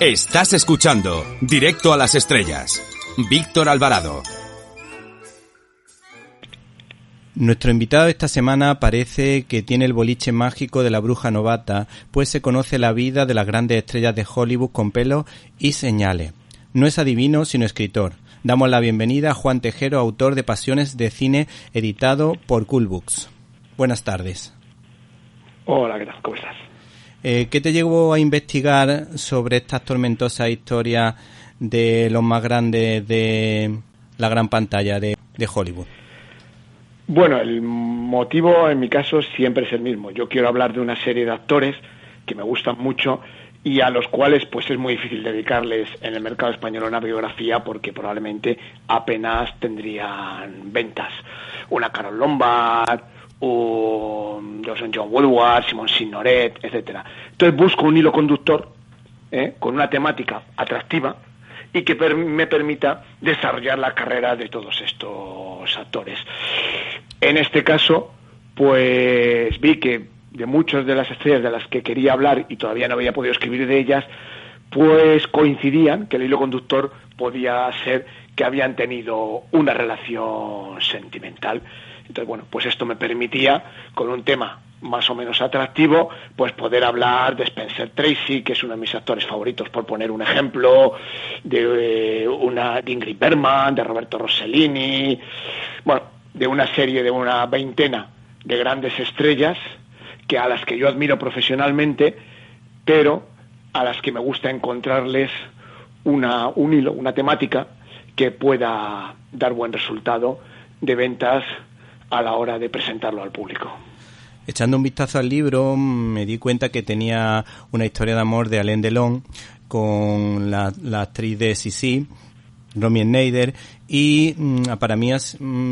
Estás escuchando Directo a las Estrellas. Víctor Alvarado. Nuestro invitado esta semana parece que tiene el boliche mágico de la bruja novata, pues se conoce la vida de las grandes estrellas de Hollywood con pelos y señales. No es adivino, sino escritor. Damos la bienvenida a Juan Tejero, autor de Pasiones de Cine, editado por Cool Books. Buenas tardes. Hola, ¿qué tal? ¿Cómo estás? ¿Qué te llevó a investigar sobre estas tormentosas historias de los más grandes de la gran pantalla de Hollywood? Bueno, el motivo en mi caso siempre es el mismo. Yo quiero hablar de una serie de actores que me gustan mucho y a los cuales pues es muy difícil dedicarles en el mercado español una biografía porque probablemente apenas tendrían ventas. Una Carole Lombard, un John Woodward, Simon Signoret, etcétera. Entonces busco un hilo conductor con una temática atractiva y que me permita desarrollar la carrera de todos estos actores. En este caso, pues vi que de muchas de las estrellas de las que quería hablar y todavía no había podido escribir de ellas, pues coincidían que el hilo conductor podía ser que habían tenido una relación sentimental. Entonces, bueno, pues esto me permitía, con un tema más o menos atractivo, pues poder hablar de Spencer Tracy, que es uno de mis actores favoritos, por poner un ejemplo, de Ingrid Bergman, de Roberto Rossellini, bueno, de una serie de una veintena de grandes estrellas que a las que yo admiro profesionalmente, pero a las que me gusta encontrarles un hilo, una temática que pueda dar buen resultado de ventas a la hora de presentarlo al público. Echando un vistazo al libro, me di cuenta que tenía una historia de amor de Alain Delon con la actriz de Sisi, Romy Schneider, y para mí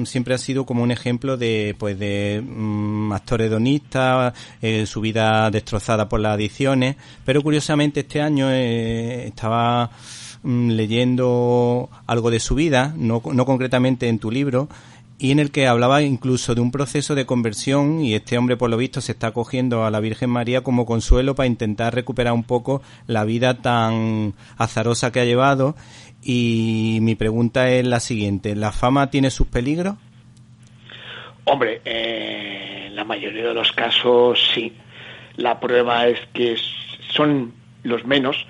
siempre ha sido como un ejemplo de actor hedonista, su vida destrozada por las adicciones, pero curiosamente este año estaba leyendo algo de su vida, no concretamente en tu libro, y en el que hablaba incluso de un proceso de conversión, y este hombre por lo visto se está acogiendo a la Virgen María como consuelo para intentar recuperar un poco la vida tan azarosa que ha llevado. Y mi pregunta es la siguiente: ¿la fama tiene sus peligros? Hombre, en la mayoría de los casos sí. La prueba es que son los menos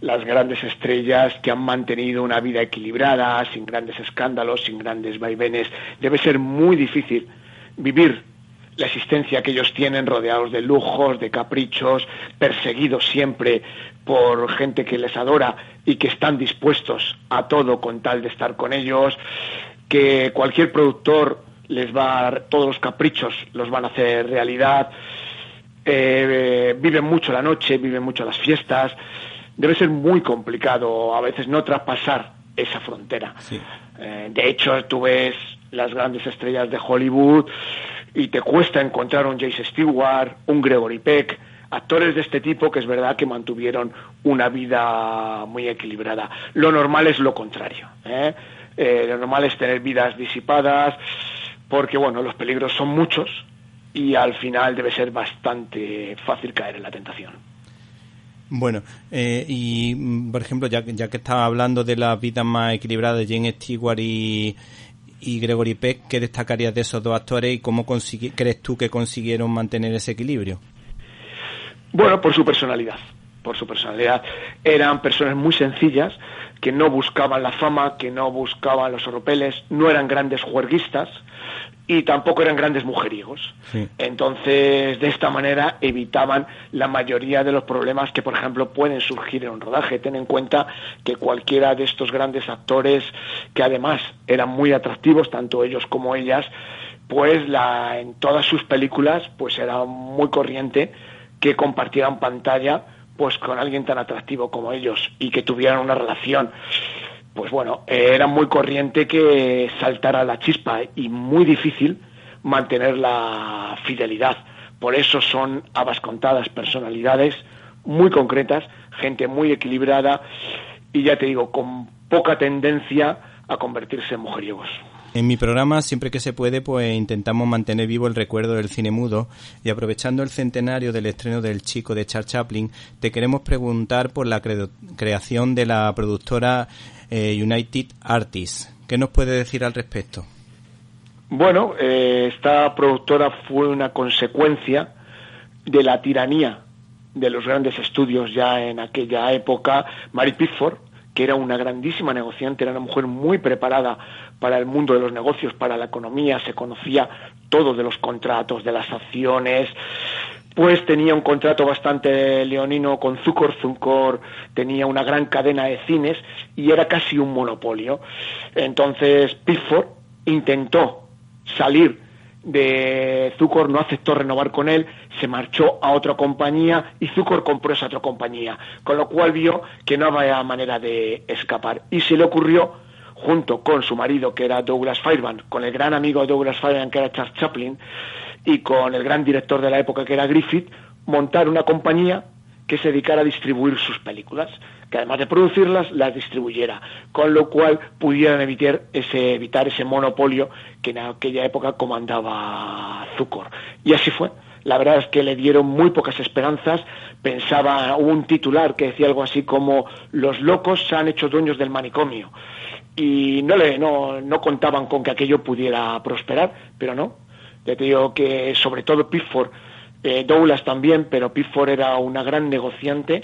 las grandes estrellas que han mantenido una vida equilibrada, sin grandes escándalos, sin grandes vaivenes. Debe ser muy difícil vivir la existencia que ellos tienen, rodeados de lujos, de caprichos, perseguidos siempre por gente que les adora y que están dispuestos a todo con tal de estar con ellos, que cualquier productor les va a dar todos los caprichos, los van a hacer realidad, viven mucho la noche, viven mucho las fiestas. Debe ser muy complicado a veces no traspasar esa frontera. Sí. De hecho, tú ves las grandes estrellas de Hollywood y te cuesta encontrar un James Stewart, un Gregory Peck, actores de este tipo que es verdad que mantuvieron una vida muy equilibrada. Lo normal es lo contrario, lo normal es tener vidas disipadas, porque bueno, los peligros son muchos y al final debe ser bastante fácil caer en la tentación. Bueno, y por ejemplo, ya que estaba hablando de las vidas más equilibradas de James Stewart y Gregory Peck, ¿qué destacarías de esos dos actores y cómo crees tú que consiguieron mantener ese equilibrio? Bueno, por su personalidad. Eran personas muy sencillas, que no buscaban la fama, que no buscaban los oropeles, no eran grandes juerguistas y tampoco eran grandes mujeriegos. Sí. Entonces, de esta manera evitaban la mayoría de los problemas que, por ejemplo, pueden surgir en un rodaje. Ten en cuenta que cualquiera de estos grandes actores, que además eran muy atractivos, tanto ellos como ellas, pues en todas sus películas pues era muy corriente que compartieran pantalla pues con alguien tan atractivo como ellos y que tuvieran una relación. Pues bueno, era muy corriente que saltara la chispa y muy difícil mantener la fidelidad. Por eso son a vas contadas personalidades muy concretas, gente muy equilibrada y ya te digo, con poca tendencia a convertirse en mujeriegos. En mi programa, siempre que se puede, pues intentamos mantener vivo el recuerdo del cine mudo, y aprovechando el centenario del estreno del Chico de Charles Chaplin, te queremos preguntar por la creación de la productora United Artists. ¿Qué nos puede decir al respecto? Bueno, esta productora fue una consecuencia de la tiranía de los grandes estudios ya en aquella época. Mary Pickford, que era una grandísima negociante, era una mujer muy preparada para el mundo de los negocios, para la economía, se conocía todo de los contratos, de las acciones, pues tenía un contrato bastante leonino con Zukor. Zukor tenía una gran cadena de cines y era casi un monopolio. Entonces Pickford intentó salir de Zukor, no aceptó renovar con él, se marchó a otra compañía y Zukor compró esa otra compañía, con lo cual vio que no había manera de escapar y se le ocurrió, junto con su marido, que era Douglas Fairbanks, con el gran amigo de Douglas Fairbanks, que era Charles Chaplin, y con el gran director de la época, que era Griffith, montar una compañía que se dedicara a distribuir sus películas, que además de producirlas, las distribuyera, con lo cual pudieran evitar ese monopolio que en aquella época comandaba Zukor. Y así fue. La verdad es que le dieron muy pocas esperanzas. Pensaba, hubo un titular que decía algo así como: los locos se han hecho dueños del manicomio. Y no contaban con que aquello pudiera prosperar, pero no. Ya te digo que sobre todo Pickford, Douglas también, pero Pickford era una gran negociante.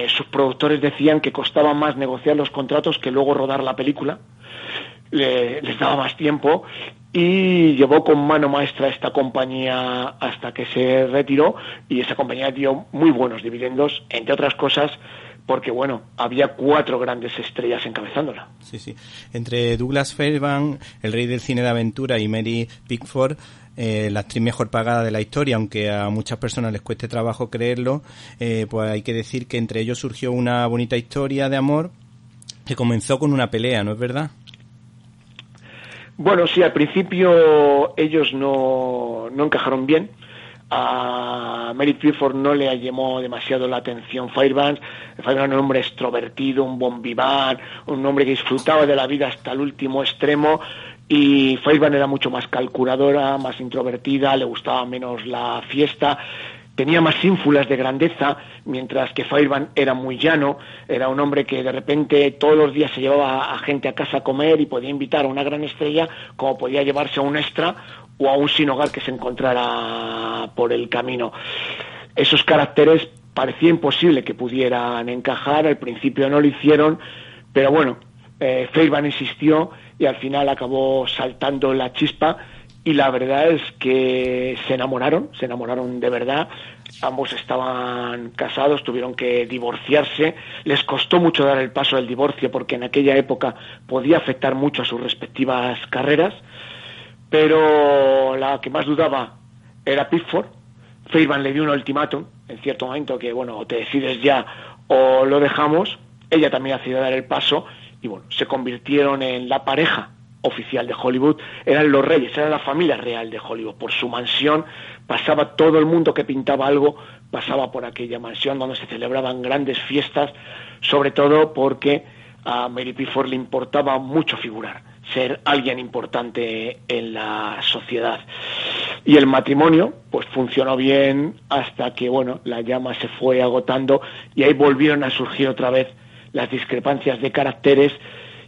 Sus productores decían que costaba más negociar los contratos que luego rodar la película. Les daba más tiempo y llevó con mano maestra esta compañía hasta que se retiró, y esa compañía dio muy buenos dividendos, entre otras cosas porque, bueno, había 4 grandes estrellas encabezándola. Sí, sí. Entre Douglas Fairbanks, el rey del cine de aventura, y Mary Pickford, la actriz mejor pagada de la historia, aunque a muchas personas les cueste trabajo creerlo, pues hay que decir que entre ellos surgió una bonita historia de amor que comenzó con una pelea, ¿no es verdad? Bueno, sí, al principio ellos no encajaron bien. A Mary Pickford no le llamó demasiado la atención Fairbanks. Fairbanks era un hombre extrovertido, un bon vivant, un hombre que disfrutaba de la vida hasta el último extremo, y Fairbanks era mucho más calculadora, más introvertida, le gustaba menos la fiesta, tenía más ínfulas de grandeza, mientras que Fairbanks era muy llano, era un hombre que de repente todos los días se llevaba a gente a casa a comer y podía invitar a una gran estrella, como podía llevarse a un extra o a un sin hogar que se encontrara por el camino. Esos caracteres parecía imposible que pudieran encajar, al principio no lo hicieron, pero bueno, Fairbanks insistió y al final acabó saltando la chispa, y la verdad es que se enamoraron de verdad. Ambos estaban casados, tuvieron que divorciarse, les costó mucho dar el paso del divorcio porque en aquella época podía afectar mucho a sus respectivas carreras, pero la que más dudaba era Pickford. Fairbanks le dio un ultimátum en cierto momento, que bueno, o te decides ya o lo dejamos. Ella también decidió dar el paso y bueno, se convirtieron en la pareja oficial de Hollywood. Eran los reyes, era la familia real de Hollywood. Por su mansión pasaba todo el mundo que pintaba algo, pasaba por aquella mansión donde se celebraban grandes fiestas, sobre todo porque a Mary Pickford le importaba mucho figurar, ser alguien importante en la sociedad. Y el matrimonio pues funcionó bien hasta que bueno, la llama se fue agotando y ahí volvieron a surgir otra vez las discrepancias de caracteres,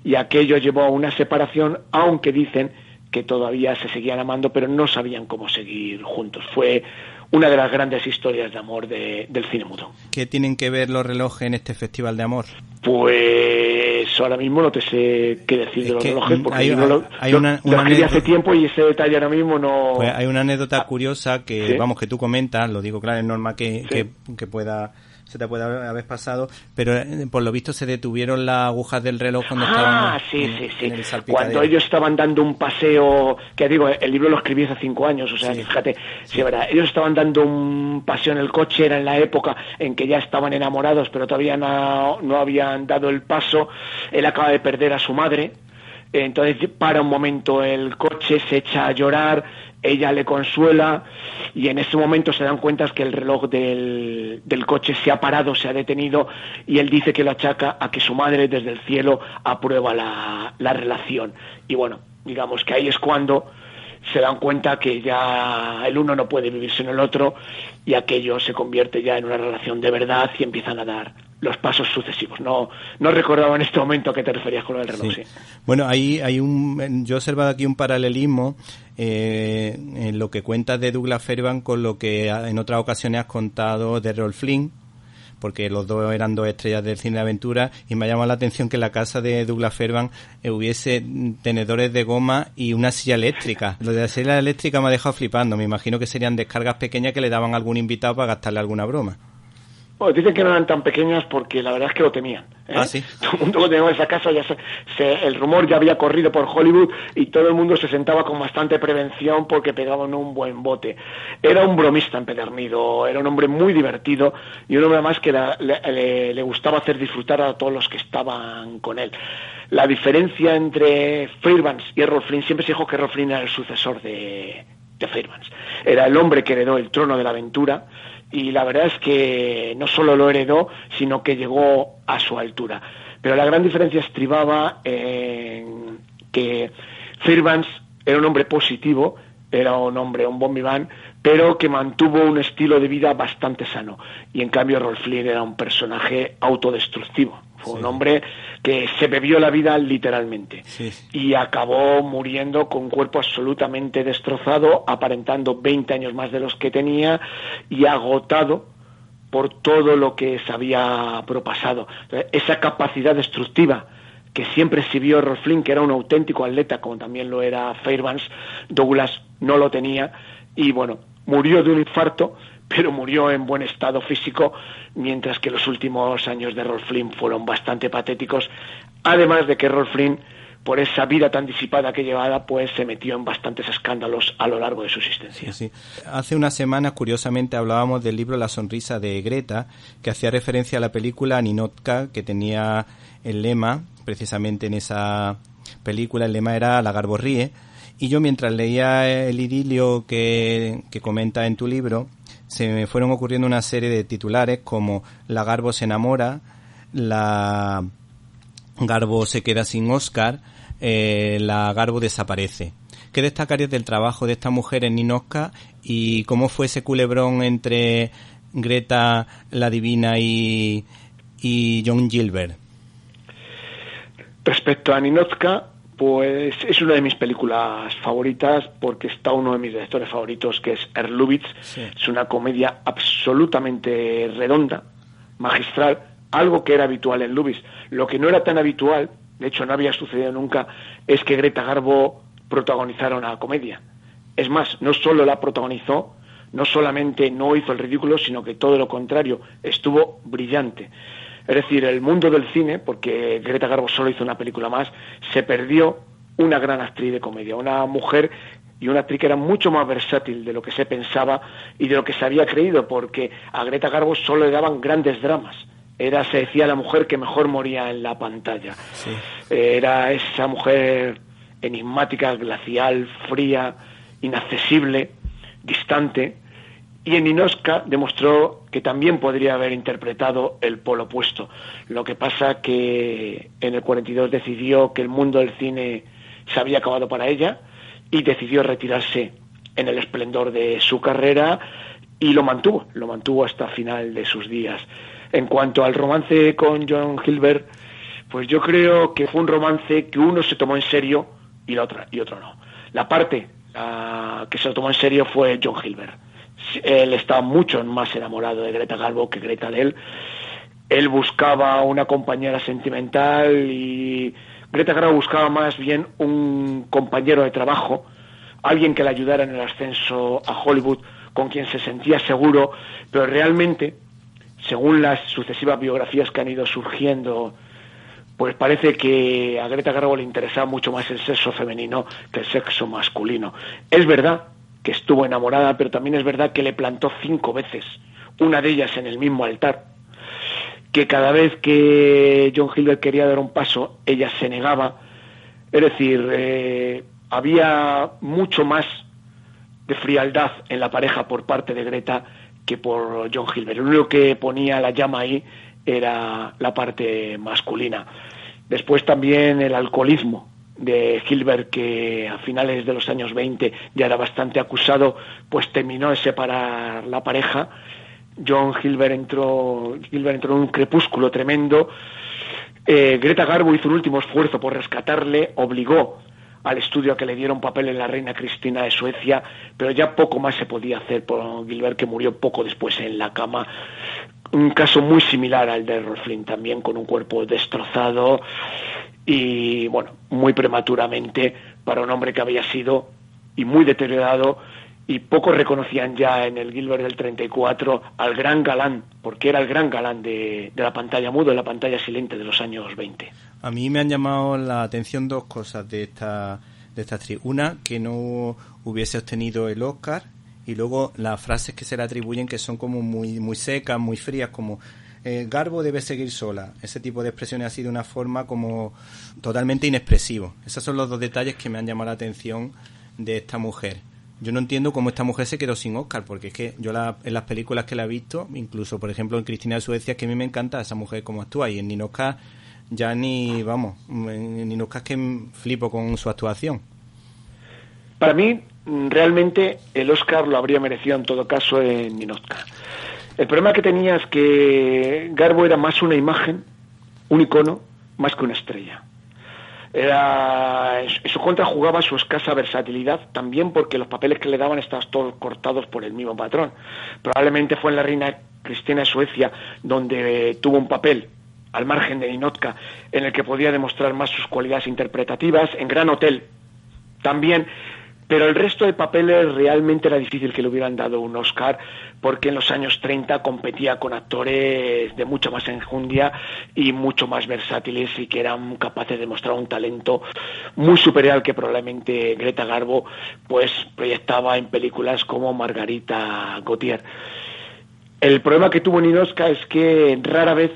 y aquello llevó a una separación, aunque dicen que todavía se seguían amando, pero no sabían cómo seguir juntos. Fue una de las grandes historias de amor del cine mudo. ¿Qué tienen que ver los relojes en este festival de amor? Pues ahora mismo no te sé qué decir de los relojes, porque lo escribí hace tiempo y ese detalle ahora mismo no... Pues hay una anécdota curiosa que, ¿sí?, vamos, que tú comentas, lo digo claro, es normal que, ¿sí?, que pueda... se te puede haber pasado, pero por lo visto se detuvieron las agujas del reloj cuando estaban en el salpicadero. Cuando ellos estaban dando un paseo, que digo, el libro lo escribí hace 5 años, o sea, sí, fíjate, sí, verdad, ellos estaban dando un paseo en el coche, era en la época en que ya estaban enamorados, pero todavía no habían dado el paso. Él acaba de perder a su madre, entonces para un momento el coche, se echa a llorar, ella le consuela, y en ese momento se dan cuenta que el reloj del coche se ha parado, se ha detenido, y él dice que lo achaca a que su madre desde el cielo aprueba la relación. Y bueno, digamos que ahí es cuando se dan cuenta que ya el uno no puede vivir sin el otro y aquello se convierte ya en una relación de verdad y empiezan a dar los pasos sucesivos. No recordaba en este momento a qué te referías con el reloj. Sí. Bueno, yo he observado aquí un paralelismo en lo que cuentas de Douglas Fairbanks con lo que en otras ocasiones has contado de Errol Flynn, porque los dos eran dos estrellas del cine de aventura, y me ha llamado la atención que en la casa de Douglas Fairbanks hubiese tenedores de goma y una silla eléctrica. Lo de la silla eléctrica me ha dejado flipando. Me imagino que serían descargas pequeñas que le daban a algún invitado para gastarle alguna broma. Bueno, dicen que no eran tan pequeñas porque la verdad es que lo temían. Ah, sí. Todo el mundo que tenía esa casa, el rumor ya había corrido por Hollywood y todo el mundo se sentaba con bastante prevención porque pegaban un buen bote. Era un bromista empedernido, era un hombre muy divertido y un hombre además que le gustaba hacer disfrutar a todos los que estaban con él. La diferencia entre Fairbanks y Errol Flynn, siempre se dijo que Errol Flynn era el sucesor de Fairbanks. Era el hombre que heredó el trono de la aventura. Y la verdad es que no solo lo heredó, sino que llegó a su altura. Pero la gran diferencia estribaba en que Fairbanks era un hombre positivo, era un hombre, un bon vivant, pero que mantuvo un estilo de vida bastante sano. Y en cambio Errol Flynn era un personaje autodestructivo. Fue un hombre que se bebió la vida literalmente y acabó muriendo con un cuerpo absolutamente destrozado, aparentando 20 años más de los que tenía y agotado por todo lo que se había propasado. Entonces, esa capacidad destructiva que siempre exhibió Errol Flynn, que era un auténtico atleta, como también lo era Fairbanks, Douglas no lo tenía y bueno, murió de un infarto, pero murió en buen estado físico, mientras que los últimos años de Errol Flynn fueron bastante patéticos, además de que Errol Flynn, por esa vida tan disipada que llevaba, pues se metió en bastantes escándalos a lo largo de su existencia. Sí. Hace unas semanas, curiosamente, hablábamos del libro La sonrisa de Greta, que hacía referencia a la película Ninotka, que tenía el lema, precisamente en esa película, el lema era La Garbo ríe, y yo mientras leía el idilio que comenta en tu libro, se me fueron ocurriendo una serie de titulares como La Garbo se enamora, La Garbo se queda sin Oscar, La Garbo desaparece. ¿Qué destacarías del trabajo de esta mujer en Ninotchka y cómo fue ese culebrón entre Greta la Divina y John Gilbert? Respecto a Ninotchka, pues es una de mis películas favoritas porque está uno de mis directores favoritos, que es Ernst Lubitsch. Sí. Es una comedia absolutamente redonda, magistral, algo que era habitual en Lubitsch. Lo que no era tan habitual, de hecho no había sucedido nunca, es que Greta Garbo protagonizara una comedia. Es más, no solo la protagonizó, no solamente no hizo el ridículo, sino que todo lo contrario, estuvo brillante. Es decir, el mundo del cine, porque Greta Garbo solo hizo una película más, se perdió una gran actriz de comedia, una mujer y una actriz que era mucho más versátil de lo que se pensaba y de lo que se había creído, porque a Greta Garbo solo le daban grandes dramas. Se decía la mujer que mejor moría en la pantalla. Sí. Era esa mujer enigmática, glacial, fría, inaccesible, distante. Y en Ninotchka demostró que también podría haber interpretado el polo opuesto. Lo que pasa que en el 42 decidió que el mundo del cine se había acabado para ella y decidió retirarse en el esplendor de su carrera y lo mantuvo hasta el final de sus días. En cuanto al romance con John Gilbert, pues yo creo que fue un romance que uno se tomó en serio y otro no. La parte que se lo tomó en serio fue John Gilbert. Él estaba mucho más enamorado de Greta Garbo que Greta de él. Él buscaba una compañera sentimental y Greta Garbo buscaba más bien un compañero de trabajo, alguien que le ayudara en el ascenso a Hollywood, con quien se sentía seguro, pero realmente, según las sucesivas biografías que han ido surgiendo, pues parece que a Greta Garbo le interesaba mucho más el sexo femenino que el sexo masculino. Es verdad que estuvo enamorada, pero también es verdad que le plantó 5 veces, una de ellas en el mismo altar, que cada vez que John Gilbert quería dar un paso, ella se negaba. Es decir, había mucho más de frialdad en la pareja por parte de Greta que por John Gilbert. Lo único que ponía la llama ahí era la parte masculina. Después también el alcoholismo de Hilbert, que a finales de los años 20 ya era bastante acusado, pues terminó de separar la pareja. John Hilbert entró en un crepúsculo tremendo. Greta Garbo hizo un último esfuerzo por rescatarle, obligó al estudio a que le diera un papel en La reina Cristina de Suecia, pero ya poco más se podía hacer por Gilbert, que murió poco después en la cama. Un caso muy similar al de Errol Flynn, también con un cuerpo destrozado y, bueno, muy prematuramente para un hombre que había sido y muy deteriorado, y pocos reconocían ya en el Gilbert del 34 al gran galán, porque era el gran galán de la pantalla muda, de la pantalla silente de los años 20. A mí me han llamado la atención dos cosas de esta actriz. Una, que no hubiese obtenido el Oscar, y luego las frases que se le atribuyen, que son como muy secas, muy frías, como Garbo debe seguir sola. Ese tipo de expresiones así de una forma como totalmente inexpresivo. Esos son los dos detalles que me han llamado la atención de esta mujer. Yo no entiendo cómo esta mujer se quedó sin Oscar, porque es que yo en las películas que la he visto, incluso por ejemplo en Cristina de Suecia, que a mí me encanta esa mujer como actúa, y en Ninotchka ya en Ninotchka es que flipo con su actuación. Para mí, realmente el Oscar lo habría merecido en todo caso en Ninotchka. El problema que tenía es que Garbo era más una imagen, un icono, más que una estrella. En su contra jugaba su escasa versatilidad, también porque los papeles que le daban estaban todos cortados por el mismo patrón. Probablemente fue en La reina Cristina de Suecia donde tuvo un papel, al margen de Ninotchka, en el que podía demostrar más sus cualidades interpretativas. En Gran Hotel también, pero el resto de papeles realmente era difícil que le hubieran dado un Oscar, porque en los años 30 competía con actores de mucha más enjundia y mucho más versátiles, y que eran capaces de mostrar un talento muy superior al que probablemente Greta Garbo pues proyectaba en películas como Margarita Gautier. El problema que tuvo Ninotchka es que rara vez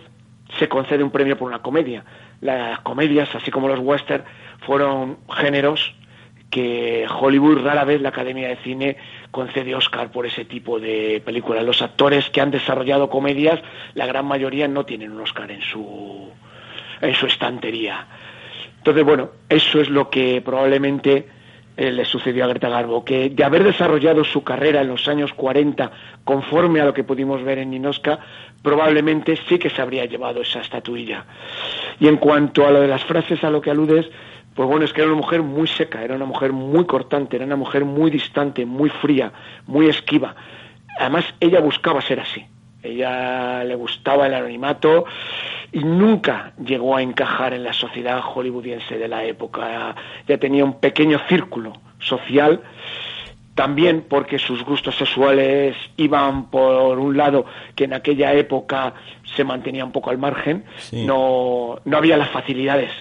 se concede un premio por una comedia. Las comedias, así como los western, fueron géneros que Hollywood, rara vez la Academia de Cine concede Oscar por ese tipo de películas. Los actores que han desarrollado comedias, la gran mayoría no tienen un Oscar en su estantería. Entonces, bueno, eso es lo que probablemente le sucedió a Greta Garbo, que de haber desarrollado su carrera en los años 40 conforme a lo que pudimos ver en Ninotchka, probablemente sí que se habría llevado esa estatuilla. Y en cuanto a lo de las frases a lo que aludes, pues bueno, es que era una mujer muy seca, era una mujer muy cortante, era una mujer muy distante, muy fría, muy esquiva. Además, ella buscaba ser así. Ella le gustaba el anonimato y nunca llegó a encajar en la sociedad hollywoodiense de la época. Ya tenía un pequeño círculo social, también porque sus gustos sexuales iban por un lado que en aquella época se mantenía un poco al margen. Sí. No había las facilidades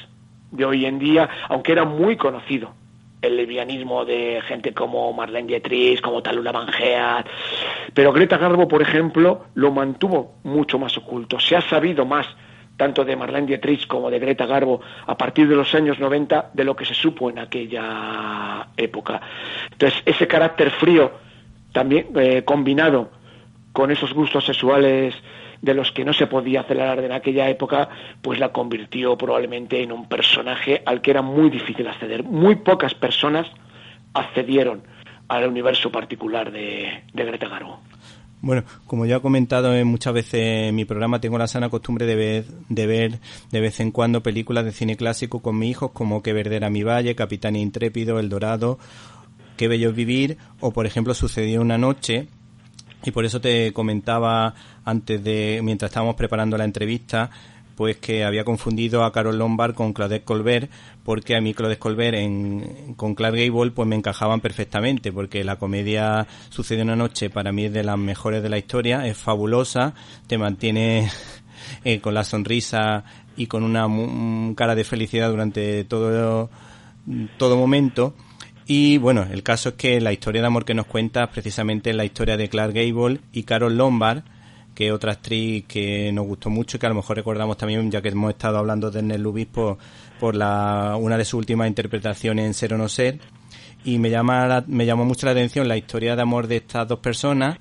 de hoy en día, aunque era muy conocido el lesbianismo de gente como Marlene Dietrich, como Talula Van Heat, pero Greta Garbo, por ejemplo, lo mantuvo mucho más oculto. Se ha sabido más tanto de Marlene Dietrich como de Greta Garbo a partir de los años 90 de lo que se supo en aquella época. Entonces, ese carácter frío también combinado con esos gustos sexuales de los que no se podía acelerar en aquella época, pues la convirtió probablemente en un personaje al que era muy difícil acceder. Muy pocas personas accedieron al universo particular de Greta Garbo. Bueno, como ya he comentado muchas veces en mi programa, tengo la sana costumbre de ver de vez en cuando películas de cine clásico con mis hijos, como Que verde era mi valle, Capitán Intrépido, El Dorado, Qué bello es vivir, o por ejemplo Sucedió una noche. Y por eso te comentaba mientras estábamos preparando la entrevista, pues que había confundido a Carole Lombard con Claudette Colbert, porque a mí Claudette Colbert con Clark Gable pues me encajaban perfectamente, porque la comedia Sucedió una noche para mí es de las mejores de la historia, es fabulosa, te mantiene con la sonrisa y con una cara de felicidad durante todo momento. Y bueno, el caso es que la historia de amor que nos cuenta precisamente es la historia de Clark Gable y Carole Lombard, que es otra actriz que nos gustó mucho y que a lo mejor recordamos también, ya que hemos estado hablando de Ernest Lubitsch, por una de sus últimas interpretaciones en Ser o no ser. Y me llamó mucho la atención la historia de amor de estas dos personas,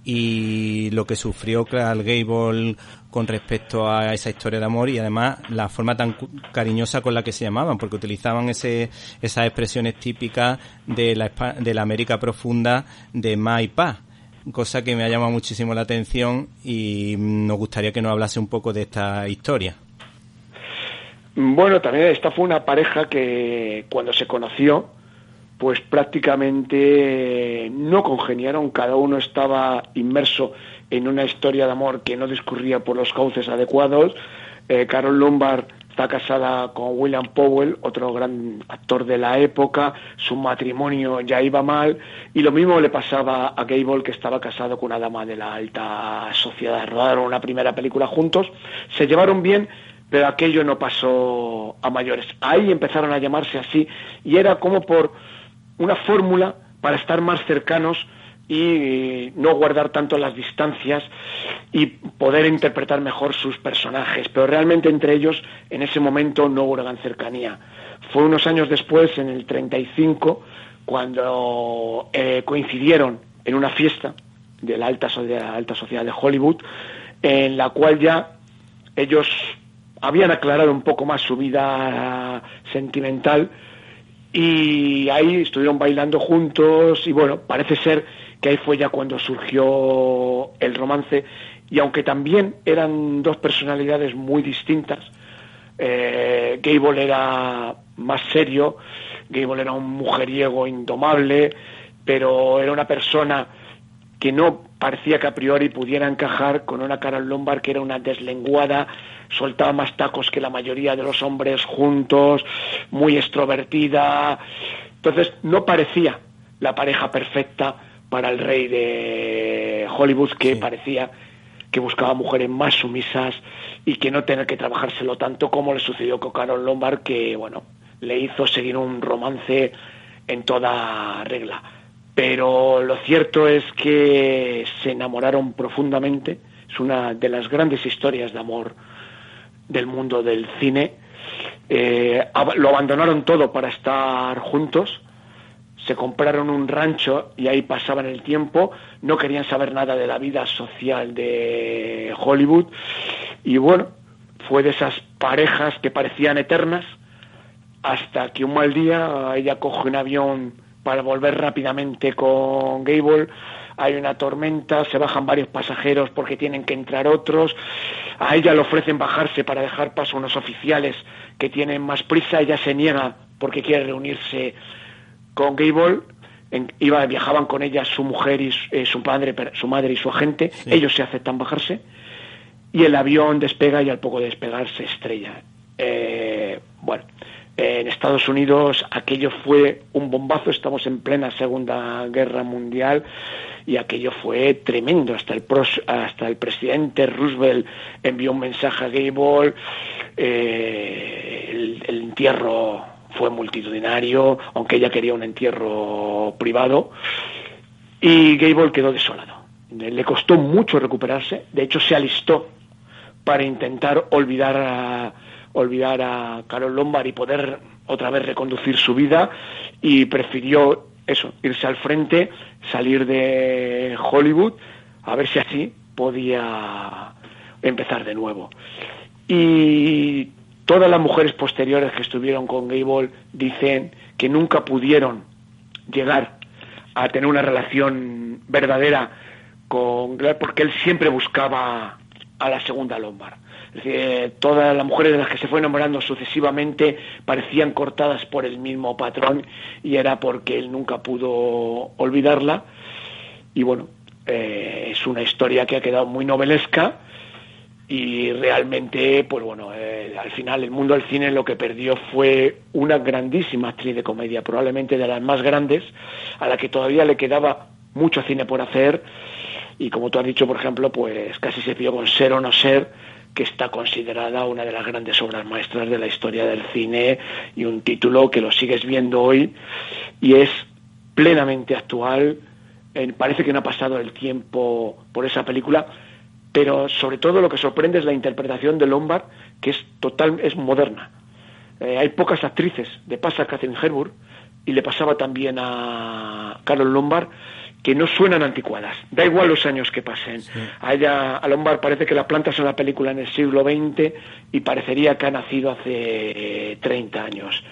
y lo que sufrió Clark Gable con respecto a esa historia de amor, y además la forma tan cariñosa con la que se llamaban, porque utilizaban esas expresiones típicas de la América profunda de Ma y Pa, cosa que me ha llamado muchísimo la atención, y nos gustaría que nos hablase un poco de esta historia. Bueno, también esta fue una pareja que cuando se conoció, pues prácticamente no congeniaron, cada uno estaba inmerso en una historia de amor que no discurría por los cauces adecuados. Carole Lombard está casada con William Powell, otro gran actor de la época, su matrimonio ya iba mal, y lo mismo le pasaba a Gable, que estaba casado con una dama de la alta sociedad. Rodaron una primera película juntos, se llevaron bien, pero aquello no pasó a mayores. Ahí empezaron a llamarse así, y era como por una fórmula para estar más cercanos y no guardar tanto las distancias y poder interpretar mejor sus personajes. Pero realmente entre ellos en ese momento no hubo gran cercanía. Fue unos años después, en el 35, cuando coincidieron en una fiesta de la alta sociedad de Hollywood, en la cual ya ellos habían aclarado un poco más su vida sentimental, y ahí estuvieron bailando juntos, y bueno, parece ser que ahí fue ya cuando surgió el romance. Y aunque también eran dos personalidades muy distintas, Gable era más serio, Gable era un mujeriego indomable, pero era una persona que no parecía que a priori pudiera encajar con una Carole Lombard que era una deslenguada, soltaba más tacos que la mayoría de los hombres juntos, muy extrovertida. Entonces no parecía la pareja perfecta para el rey de Hollywood, que sí, parecía que buscaba mujeres más sumisas y que no tener que trabajárselo tanto, como le sucedió con Carole Lombard, que bueno, le hizo seguir un romance en toda regla. Pero lo cierto es que se enamoraron profundamente. Es una de las grandes historias de amor del mundo del cine. Lo abandonaron todo para estar juntos. Se compraron un rancho y ahí pasaban el tiempo. No querían saber nada de la vida social de Hollywood. Y bueno, fue de esas parejas que parecían eternas, hasta que un mal día ella coge un avión para volver rápidamente con Gable. Hay una tormenta, se bajan varios pasajeros porque tienen que entrar otros. A ella le ofrecen bajarse para dejar paso a unos oficiales que tienen más prisa. Ella se niega porque quiere reunirse con Gable. Viajaban con ella su mujer y su madre y su agente. Sí. Ellos se aceptan bajarse y el avión despega, y al poco de despegar se estrella. En Estados Unidos aquello fue un bombazo. Estamos en plena Segunda Guerra Mundial y aquello fue tremendo. Hasta el presidente Roosevelt envió un mensaje a Gable. El entierro fue multitudinario, aunque ella quería un entierro privado, y Gable quedó desolado. Le costó mucho recuperarse. De hecho, se alistó para intentar olvidar a Carole Lombard y poder otra vez reconducir su vida, y prefirió irse al frente, salir de Hollywood, a ver si así podía empezar de nuevo. Y todas las mujeres posteriores que estuvieron con Gable dicen que nunca pudieron llegar a tener una relación verdadera con Gable, porque él siempre buscaba a la segunda Lombard. Es decir, todas las mujeres de las que se fue enamorando sucesivamente parecían cortadas por el mismo patrón, y era porque él nunca pudo olvidarla. Y bueno, es una historia que ha quedado muy novelesca, y realmente, pues bueno, al final el mundo del cine lo que perdió fue una grandísima actriz de comedia, probablemente de las más grandes, a la que todavía le quedaba mucho cine por hacer. Y como tú has dicho, por ejemplo, pues casi se pilló con Ser o no ser, que está considerada una de las grandes obras maestras de la historia del cine, y un título que lo sigues viendo hoy y es plenamente actual. Parece que no ha pasado el tiempo por esa película, pero sobre todo lo que sorprende es la interpretación de Lombard, que es moderna. Hay pocas actrices, le pasa a Katharine Hepburn y le pasaba también a Carole Lombard, que no suenan anticuadas, da igual los años que pasen. Sí. A Lombard parece que las plantas son la película en el siglo XX y parecería que ha nacido hace 30 años.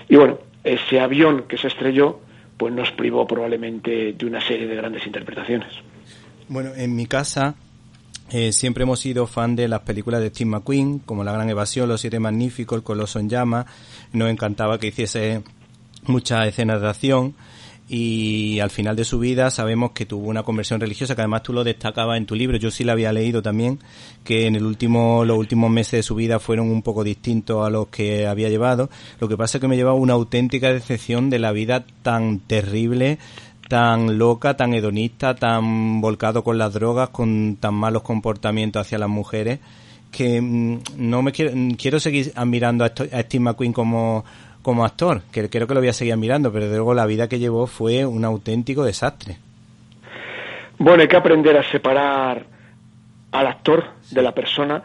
Y bueno, ese avión que se estrelló pues nos privó probablemente de una serie de grandes interpretaciones. Bueno, en mi casa siempre hemos sido fan de las películas de Steve McQueen, como La Gran Evasión, Los Siete Magníficos, El Coloso en Llamas. Nos encantaba que hiciese muchas escenas de acción. Y al final de su vida sabemos que tuvo una conversión religiosa, que además tú lo destacabas en tu libro, yo sí la había leído también, que en los últimos meses de su vida fueron un poco distintos a los que había llevado. Lo que pasa es que me llevaba una auténtica decepción de la vida tan terrible, tan loca, tan hedonista, tan volcado con las drogas, con tan malos comportamientos hacia las mujeres, que no me quiero seguir admirando a Steve McQueen como actor, que creo que lo voy a seguir mirando, pero luego la vida que llevó fue un auténtico desastre. Bueno, hay que aprender a separar al actor de la persona,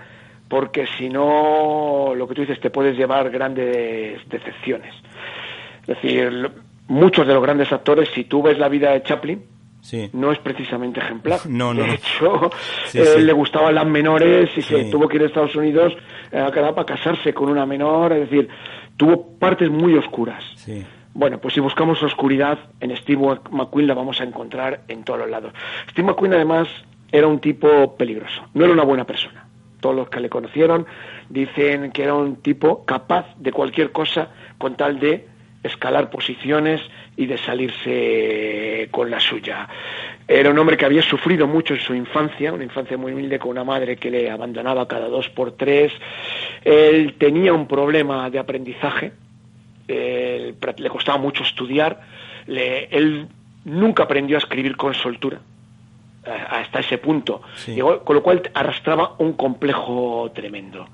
porque si no, lo que tú dices, te puedes llevar grandes decepciones. Es decir, muchos de los grandes actores, si tú ves la vida de Chaplin, sí, no es precisamente ejemplar. No. De hecho, le gustaban las menores y se tuvo que ir a Estados Unidos para casarse con una menor, es decir, tuvo partes muy oscuras. Sí. Bueno, pues si buscamos oscuridad, en Steve McQueen la vamos a encontrar en todos los lados. Steve McQueen, además, era un tipo peligroso, no era una buena persona. Todos los que le conocieron dicen que era un tipo capaz de cualquier cosa con tal de escalar posiciones y de salirse con la suya. Era un hombre que había sufrido mucho en su infancia, una infancia muy humilde, con una madre que le abandonaba cada 2 por 3. Él tenía un problema de aprendizaje, le costaba mucho estudiar, él nunca aprendió a escribir con soltura, hasta ese punto, sí. Con lo cual arrastraba un complejo tremendo.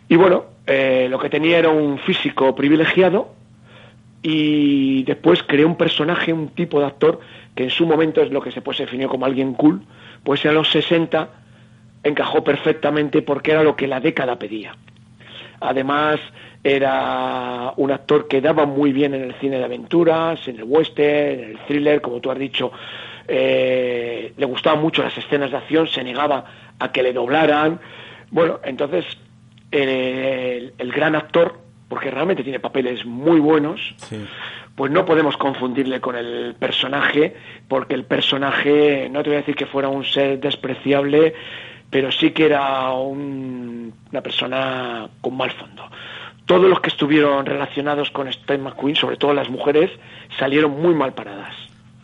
Y bueno, lo que tenía era un físico privilegiado, y después creó un personaje, un tipo de actor que en su momento es lo que se definió como alguien cool, pues en los 60 encajó perfectamente porque era lo que la década pedía. Además era un actor que daba muy bien en el cine de aventuras, en el western, en el thriller, como tú has dicho. Le gustaban mucho las escenas de acción, se negaba a que le doblaran. Bueno, entonces el gran actor, porque realmente tiene papeles muy buenos, sí, pues no podemos confundirle con el personaje, porque el personaje, no te voy a decir que fuera un ser despreciable, pero sí que era una persona con mal fondo. Todos los que estuvieron relacionados con Steve McQueen, sobre todo las mujeres, salieron muy mal paradas.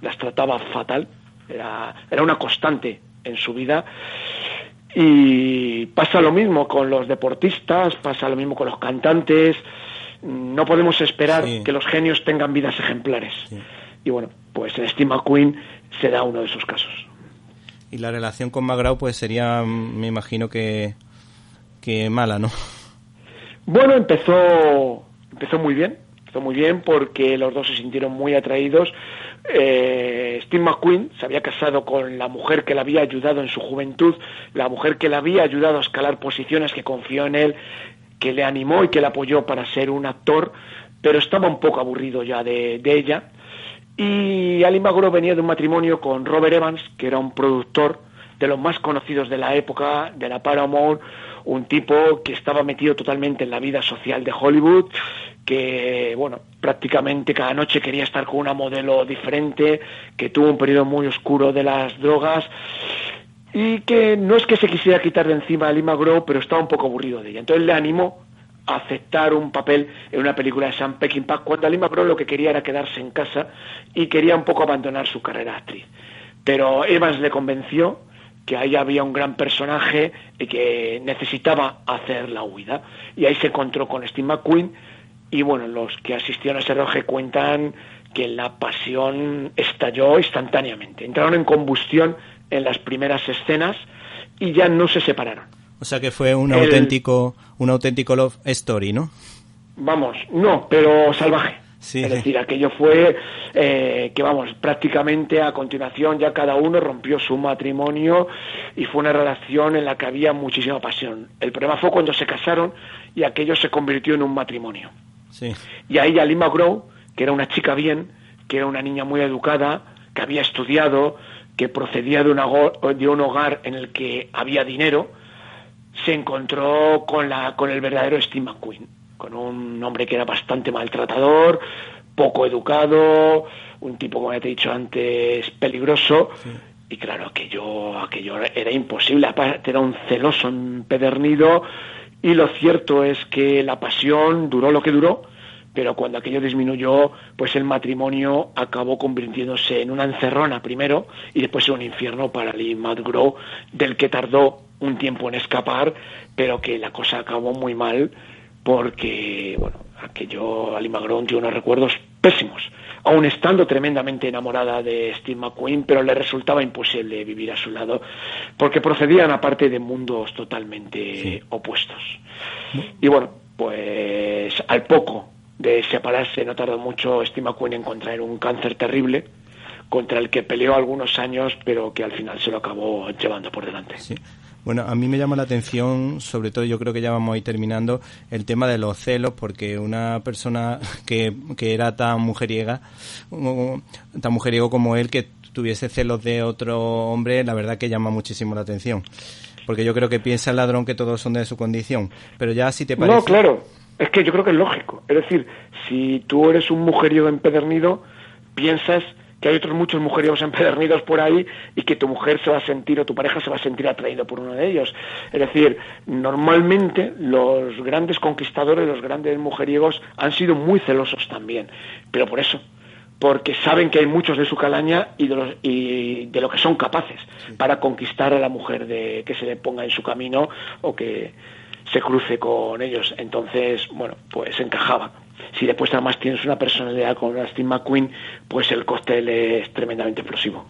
Las trataba fatal, era una constante en su vida. Y pasa lo mismo con los deportistas, pasa lo mismo con los cantantes. No podemos esperar que los genios tengan vidas ejemplares. Sí. Y bueno, pues en Steve McQueen se da uno de esos casos. Y la relación con McGraw pues sería, me imagino que mala, ¿no? Bueno, empezó muy bien. Empezó muy bien porque los dos se sintieron muy atraídos. Steve McQueen se había casado con la mujer que le había ayudado en su juventud, la mujer que le había ayudado a escalar posiciones, que confió en él, que le animó y que le apoyó para ser un actor, pero estaba un poco aburrido ya de ella. Y Ali McGraw venía de un matrimonio con Robert Evans, que era un productor de los más conocidos de la época, de la Paramount, un tipo que estaba metido totalmente en la vida social de Hollywood, que, bueno, prácticamente cada noche quería estar con una modelo diferente, que tuvo un periodo muy oscuro de las drogas, y que no es que se quisiera quitar de encima a Ali McGraw, pero estaba un poco aburrido de ella. Entonces le animó a aceptar un papel en una película de Sam Peckinpah, cuando Ali McGraw lo que quería era quedarse en casa y quería un poco abandonar su carrera de actriz. Pero Evans le convenció que ahí había un gran personaje y que necesitaba hacer la huida. Y ahí se encontró con Steve McQueen, y bueno, los que asistieron a ese rodaje cuentan que la pasión estalló instantáneamente. Entraron en combustión en las primeras escenas y ya no se separaron. O sea que fue un auténtico love story, ¿no? Vamos, no, pero salvaje. Sí. Es decir, aquello fue que, vamos, prácticamente a continuación ya cada uno rompió su matrimonio y fue una relación en la que había muchísima pasión. El problema fue cuando se casaron y aquello se convirtió en un matrimonio. Sí. Y ahí Ali McGraw, que era una chica bien, que era una niña muy educada, que había estudiado, que procedía de un hogar en el que había dinero, se encontró con el verdadero Steve McQueen, con un hombre que era bastante maltratador, poco educado, un tipo, como ya te he dicho antes, peligroso. Sí. Y claro, aquello era imposible. Aparte era un celoso empedernido, y lo cierto es que la pasión duró lo que duró, pero cuando aquello disminuyó, pues el matrimonio acabó convirtiéndose en una encerrona primero y después en un infierno para Lee Marlborough, del que tardó un tiempo en escapar, pero que la cosa acabó muy mal, porque bueno, aquello, Lee Marlborough tiene unos recuerdos pésimos, aun estando tremendamente enamorada de Steve McQueen, pero le resultaba imposible vivir a su lado, porque procedían aparte de mundos totalmente opuestos. Y bueno, pues al poco de separarse, no tardó mucho Steve McQueen en contraer un cáncer terrible, contra el que peleó algunos años, pero que al final se lo acabó llevando por delante. Sí. Bueno, a mí me llama la atención, sobre todo, yo creo que ya vamos a ir terminando, el tema de los celos, porque una persona que era tan mujeriego como él, que tuviese celos de otro hombre, la verdad que llama muchísimo la atención. Porque yo creo que piensa el ladrón que todos son de su condición. Pero ya, si te parece... No, claro, es que yo creo que es lógico. Es decir, si tú eres un mujeriego empedernido, piensas que hay otros muchos mujeriegos empedernidos por ahí y que tu mujer se va a sentir, o tu pareja se va a sentir atraído por uno de ellos. Es decir, normalmente los grandes conquistadores, los grandes mujeriegos han sido muy celosos también, pero por eso, porque saben que hay muchos de su calaña y de lo que son capaces para conquistar a la mujer que se le ponga en su camino o que se cruce con ellos. Entonces, bueno, pues encajaba. Si después además tienes una personalidad como Steve McQueen, pues el cóctel es tremendamente explosivo.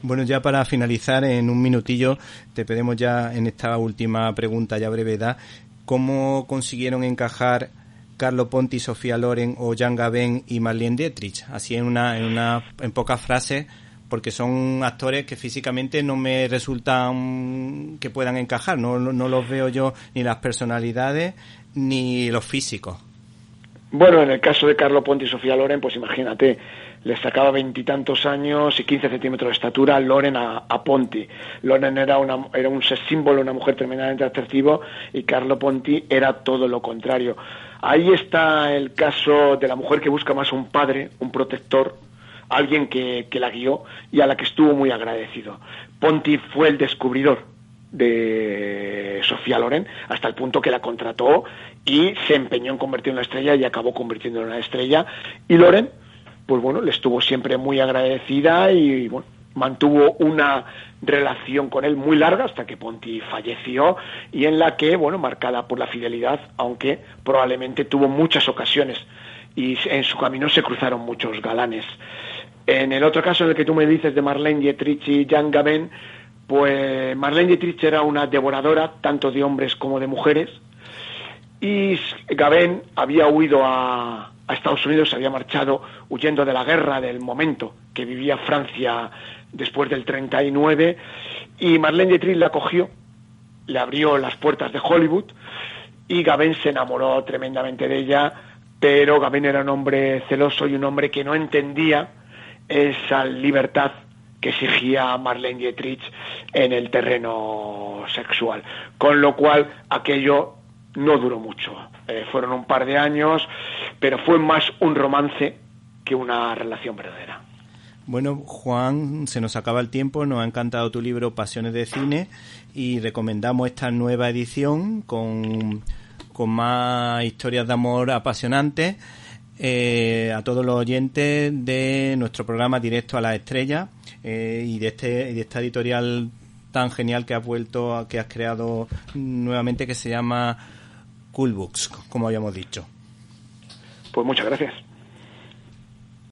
Bueno, ya para finalizar, en un minutillo, te pedimos ya en esta última pregunta, ya brevedad, ¿cómo consiguieron encajar Carlo Ponti, Sofía Loren o Jean Gabin y Marlene Dietrich? Así en pocas frases, porque son actores que físicamente no me resultan que puedan encajar, no los veo yo ni las personalidades ni los físicos. Bueno, en el caso de Carlo Ponti y Sofía Loren, pues imagínate, le sacaba 20 y tantos años y 15 centímetros de estatura Loren a Ponti. Loren era un sex símbolo, una mujer tremendamente atractiva, y Carlo Ponti era todo lo contrario. Ahí está el caso de la mujer que busca más un padre, un protector, alguien que la guió y a la que estuvo muy agradecido. Ponti fue el descubridor de Sofía Loren, hasta el punto que la contrató y se empeñó en convertirla en una estrella y acabó convirtiéndola en una estrella. Y Loren, pues bueno, le estuvo siempre muy agradecida y bueno, mantuvo una relación con él muy larga hasta que Ponti falleció, y en la que, bueno, marcada por la fidelidad, aunque probablemente tuvo muchas ocasiones y en su camino se cruzaron muchos galanes. En el otro caso en el que tú me dices de Marlene Dietrich y Jean Gabin, pues Marlene Dietrich era una devoradora tanto de hombres como de mujeres, y Gabin había huido a Estados Unidos, se había marchado huyendo de la guerra del momento que vivía Francia después del 39, y Marlene Dietrich la acogió, le abrió las puertas de Hollywood, y Gabin se enamoró tremendamente de ella, pero Gabin era un hombre celoso y un hombre que no entendía esa libertad que exigía Marlene Dietrich en el terreno sexual, con lo cual aquello no duró mucho. Fueron un par de años, pero fue más un romance que una relación verdadera. Bueno, Juan, se nos acaba el tiempo, nos ha encantado tu libro Pasiones de Cine y recomendamos esta nueva edición con más historias de amor apasionantes a todos los oyentes de nuestro programa Directo a las Estrellas y de esta editorial tan genial que has creado nuevamente, que se llama Cool Books, como habíamos dicho. Pues muchas gracias.